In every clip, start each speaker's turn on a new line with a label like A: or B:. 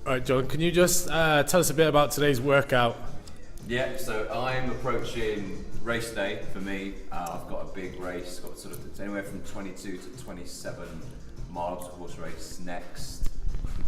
A: All right, John, can you just tell us a bit about today's workout?
B: Yeah, so I'm approaching race day for me. I've got a big race, got sort of anywhere from 22 to 27 miles horse race next.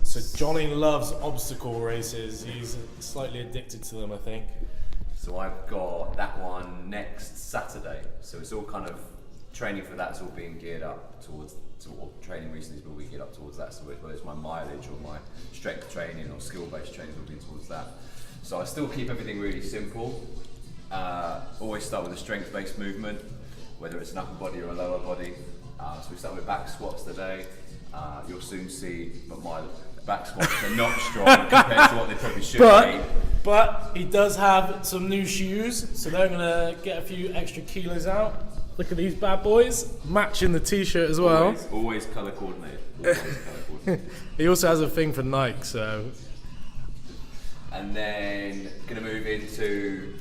A: So Johnny loves obstacle races. He's slightly addicted to them, I think.
B: So I've got that one next Saturday. So it's all kind of training for that's all being geared up towards, training recently is all being geared up towards that. So whether it's my mileage or my strength training or skill-based training is all being towards that. So I still keep everything really simple. Always start with a strength-based movement, whether it's an upper body or a lower body. So we start with back squats today. You'll soon see that my back squats are not strong compared to what they probably should be.
A: But he does have some new shoes, so they're going to get a few extra kilos out. Look at these bad boys, matching the t-shirt as well.
B: Always colour coordinated. Always colour coordinated.
A: He also has a thing for Nike, so.
B: And then going to move into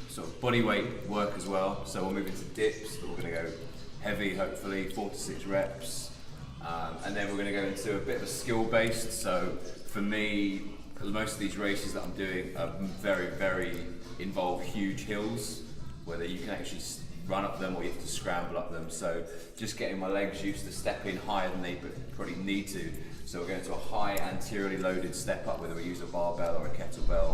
B: sort of body weight work as well. So we'll move into dips, but we're going to go heavy, hopefully 4 to 6 reps. And then we're going to go into a bit of a skill based. So for me, most of these races that I'm doing are very, very involve huge hills, whether you can actually run up them or you have to scramble up them. So just getting my legs used to stepping higher than they probably need to. So we're going to a high anteriorly loaded step up, whether we use a barbell or a kettlebell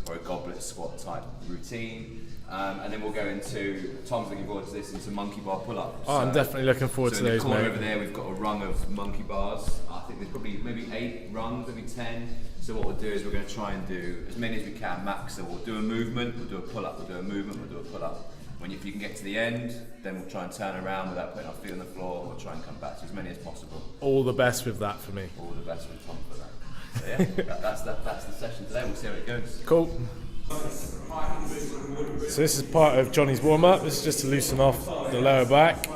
B: or a goblet squat type routine. And then we'll go into, Tom's looking forward to this, into monkey bar pull-ups.
A: Oh, I'm definitely looking forward to those,
B: mate. In the corner
A: mate.
B: over there, we've got a rung of monkey bars. I think there's probably maybe 8 rungs, maybe 10. So what we'll do is we're going to try and do as many as we can max. So we'll do a movement, we'll do a pull-up, we'll do a movement, we'll do a pull-up. If you can get to the end, then we'll try and turn around without putting our feet on the floor. We'll try and come back to as many as possible.
A: All the best with that for me.
B: All the best with Tom for that. So yeah, that's the session today. We'll see how it goes.
A: Cool. So this is part of Johnny's warm-up. This is just to loosen off the lower back.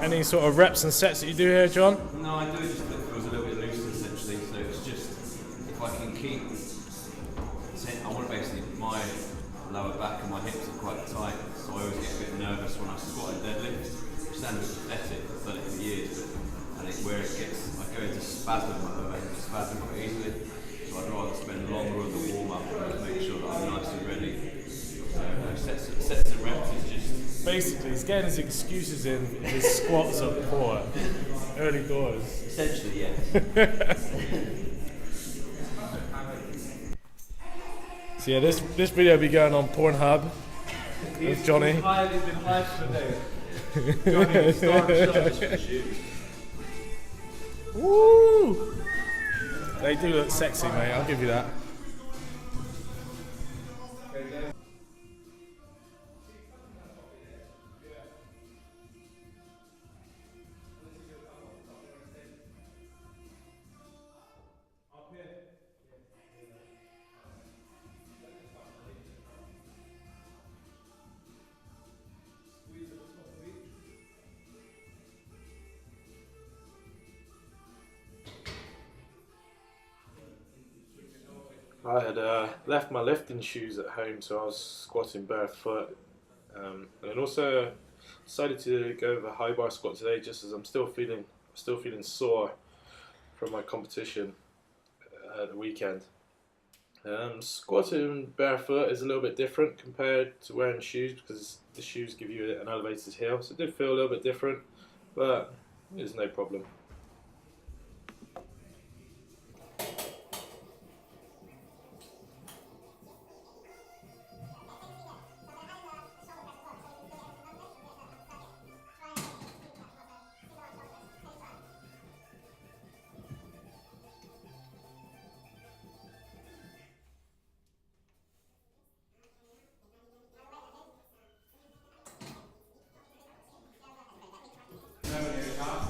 A: Any sort of reps and sets that you do here, John?
B: No, I do it just that it feels a little bit looser essentially. So it's just, if I can keep, I want to basically, my lower back and my hips are quite tight. So I always get a bit nervous when I squat and deadlift, which sounds a bit pathetic. I've done it for years, but I think where it gets, I go into spasm, my lower back spasm quite easily. So I'd rather spend longer on the warm-up and make sure that I'm nice and ready. So sets and reps is just...
A: Basically, he's getting his excuses in. His squats are poor. Early doors.
B: Essentially, yes.
A: So yeah, this video will be going on Pornhub with Johnny.
C: He's been hyped for days. Johnny, start shots for shoes.
A: Woo! They do look sexy, mate. I'll give you that. I had left my lifting shoes at home, so I was squatting barefoot. And then also decided to go with a high bar squat today, just as I'm still feeling sore from my competition at the weekend. Squatting barefoot is a little bit different compared to wearing shoes, because the shoes give you an elevated heel, so it did feel a little bit different, but it's no problem.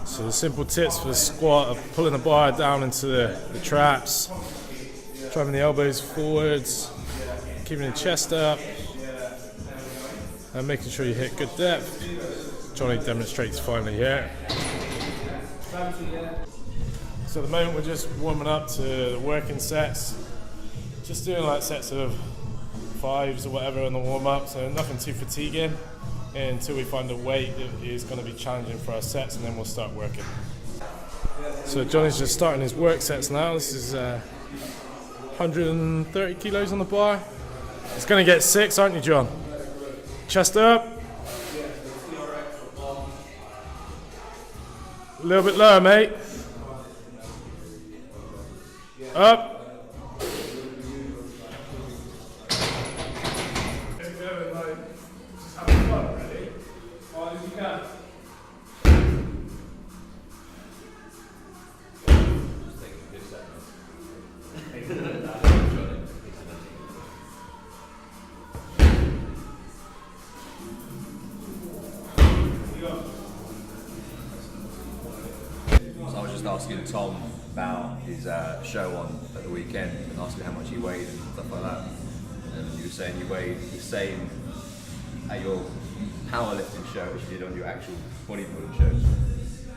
A: So the simple tips for the squat are pulling the bar down into the traps, driving the elbows forwards, keeping the chest up, and making sure you hit good depth. Johnny demonstrates finally here. So at the moment we're just warming up to the working sets, just doing like sets of 5s or whatever on the warm-up, so nothing too fatiguing until we find a weight that is going to be challenging for our sets, and then we'll start working. So Johnny's just starting his work sets now. This is
D: 130 kilos on the bar. It's going to get 6, aren't you, John? Chest up. A little bit lower, mate. Up.
B: So I was just asking Tom about his show on at the weekend and asking how much he weighed and stuff like that. And you were saying you weighed the same at your powerlifting show as you did on your actual bodybuilding shows.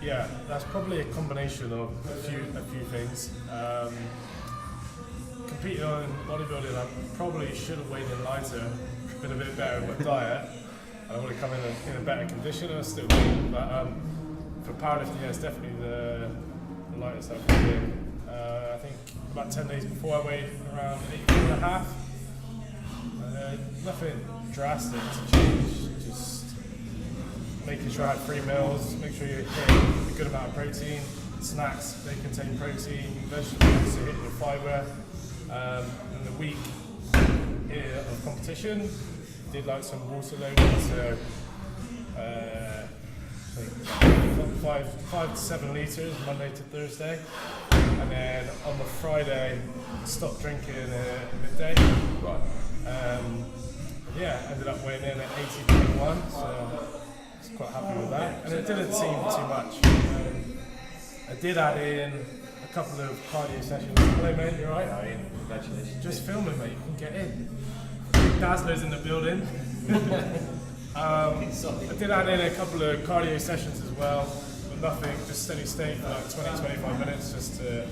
D: Yeah, that's probably a combination of a few things. Competing on bodybuilding, I probably should have weighed in lighter, been a bit better with my diet. I would have come in a better condition and I still would. But for powerlifting, yeah, it's definitely the lightest I've been. I think about 10 days before I weighed around 18.5. Nothing drastic to change, just making sure I have 3 meals, make sure you're hitting a good amount of protein. Snacks, they contain protein, vegetables, so hitting your fibre. And the week of competition, did like some water loading, so I think 5 to 7 litres Monday to Thursday. And then on the Friday, stopped drinking at midday.
B: Right.
D: Yeah, ended up weighing in at 80.1, so I was quite happy with that. And it didn't seem too much. I did add in a couple of cardio sessions. Hello mate, you alright?
C: Congratulations.
D: Just filming mate, you can get in. Dazzler's in the building. I did add in a couple of cardio sessions as well, but nothing, just steady state for like 20-25 minutes just to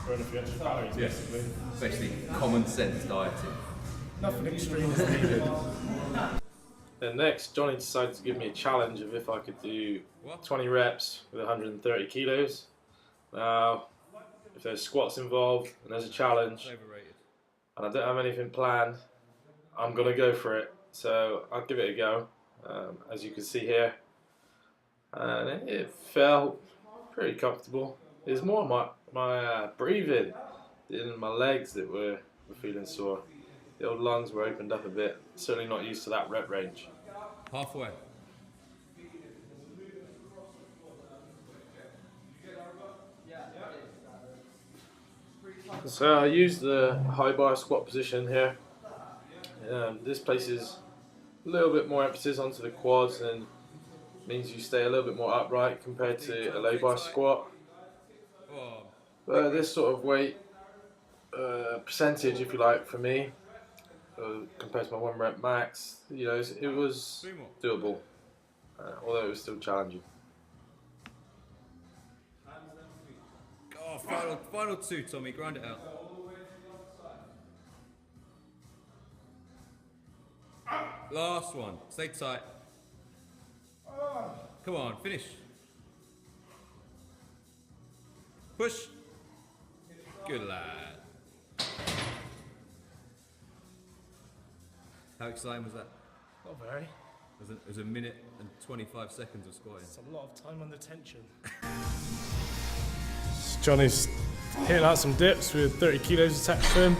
D: burn a few extra calories basically.
B: Especially common sense dieting.
D: Nothing extreme is needed.
A: Then next, Johnny decided to give me a challenge of if I could do 20 reps with 130 kilos. Now, if there's squats involved and there's a challenge, and I don't have anything planned, I'm going to go for it. So I'll give it a go, as you can see here. And it felt pretty comfortable. It was more my breathing than my legs that were feeling sore. The old lungs were opened up a bit. Certainly not used to that rep range.
B: Halfway.
A: So I used the high bar squat position here. This places a little bit more emphasis onto the quads and means you stay a little bit more upright compared to a low bar squat. But this sort of weight percentage, if you like, for me, compared to my 1 rep max, you know, it was doable, although it was still challenging.
B: Oh, final 2, Tommy, grind it out. Last one, stay tight. Come on, finish. Push. Good lad. How exciting was that?
D: Not very.
B: It was a minute and 25 seconds of squatting.
D: It's a lot of time under tension. Johnny's hitting out some dips with 30 kilos attached to him.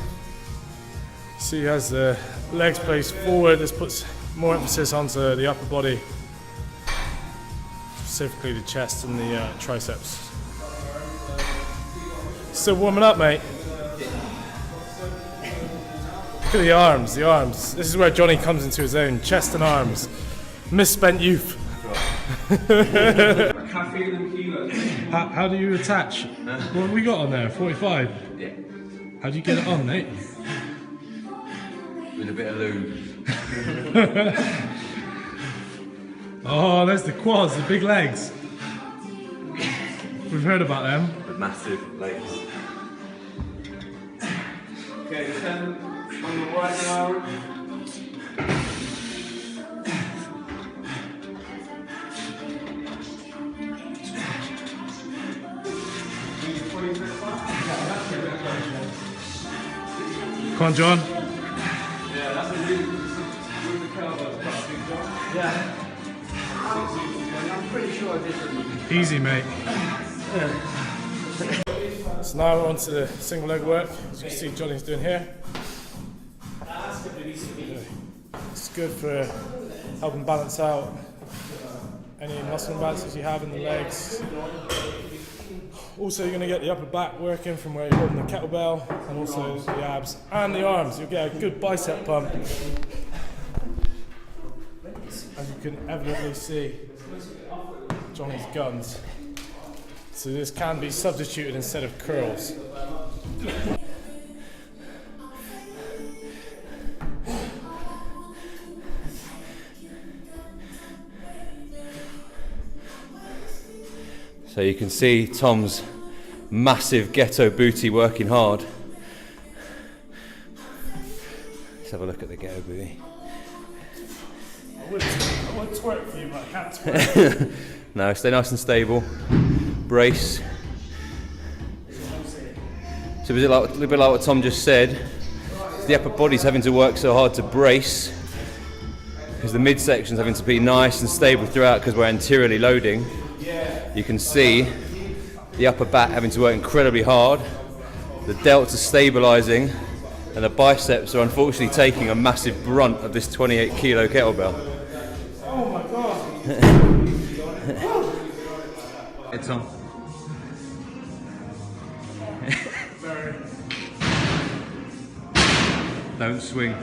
D: See, he has the legs placed forward. This puts more emphasis onto the upper body, specifically the chest and the triceps. Still warming up, mate. Look at the arms, the arms. This is where Johnny comes into his own, chest and arms. Misspent youth.
C: Caffeine and kilos.
D: How do you attach? What have we got on there? 45?
B: Yeah.
D: How do you get it on, mate?
B: With a bit of lube.
D: Oh, there's the quads, the big legs. We've heard about them.
B: With massive legs.
C: Okay, 10 on the right now.
D: Come on, John.
C: Yeah, that's a really with the kettlebells quite a big job. Yeah. I'm pretty sure I did it.
D: Easy, mate. So now we're on to the single leg work, as you can see Johnny's doing here. It's good for helping balance out any muscle imbalances you have in the legs. Also, you're going to get the upper back working from where you're holding the kettlebell, and also the abs and the arms. You'll get a good bicep pump, as you can evidently see Johnny's guns. So this can be substituted instead of curls.
B: So you can see Tom's massive ghetto booty working hard. Let's have a look at the ghetto booty.
D: I would twerk for you, but I can't twerk.
B: No, stay nice and stable. Brace. So a little bit like what Tom just said. The upper body's having to work so hard to brace because the midsection's having to be nice and stable throughout because we're anteriorly loading. You can see the upper back having to work incredibly hard, the delts are stabilising, and the biceps are unfortunately taking a massive brunt of this 28 kilo kettlebell.
D: Oh my god!
B: Hey Tom. Don't swing.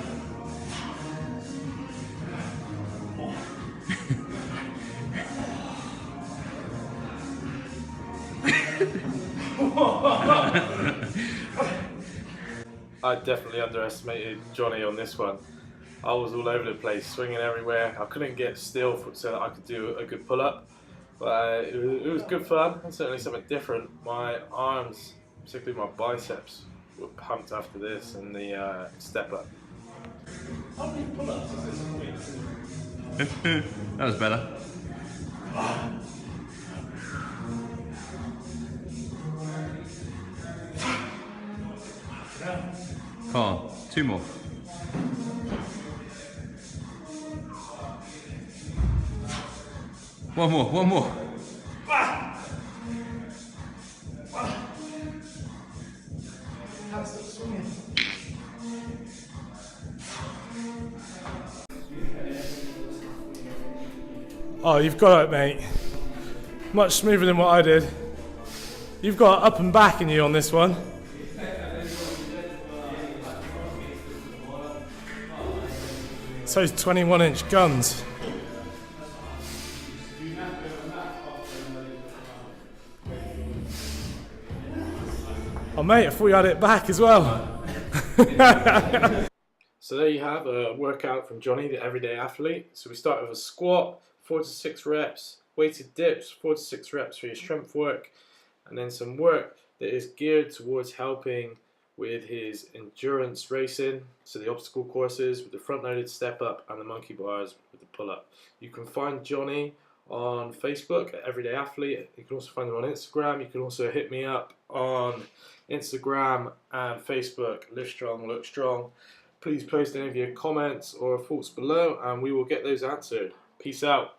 A: I definitely underestimated Johnny on this one. I was all over the place, swinging everywhere. I couldn't get still so that I could do a good pull-up, but it was good fun and certainly something different. My arms, particularly my biceps, were pumped after this and the step up.
D: How many pull-ups is this a week?
B: That was better. Come on, 2 more. One more.
D: Oh, you've got it, mate. Much smoother than what I did. You've got up and back in you on this one. So 21-inch guns. Oh mate, I thought you had it back as well.
A: So there you have a workout from Johnny, the everyday athlete. So we start with a squat, 4 to 6 reps, weighted dips, 4 to 6 reps for your strength work, and then some work that is geared towards helping with his endurance racing, so the obstacle courses with the front-loaded step up and the monkey bars with the pull-up. You can find Johnny on Facebook at Everyday Athlete. You can also find him on Instagram. You can also hit me up on Instagram and Facebook, Live Strong, Look Strong. Please post any of your comments or thoughts below and we will get those answered. Peace out.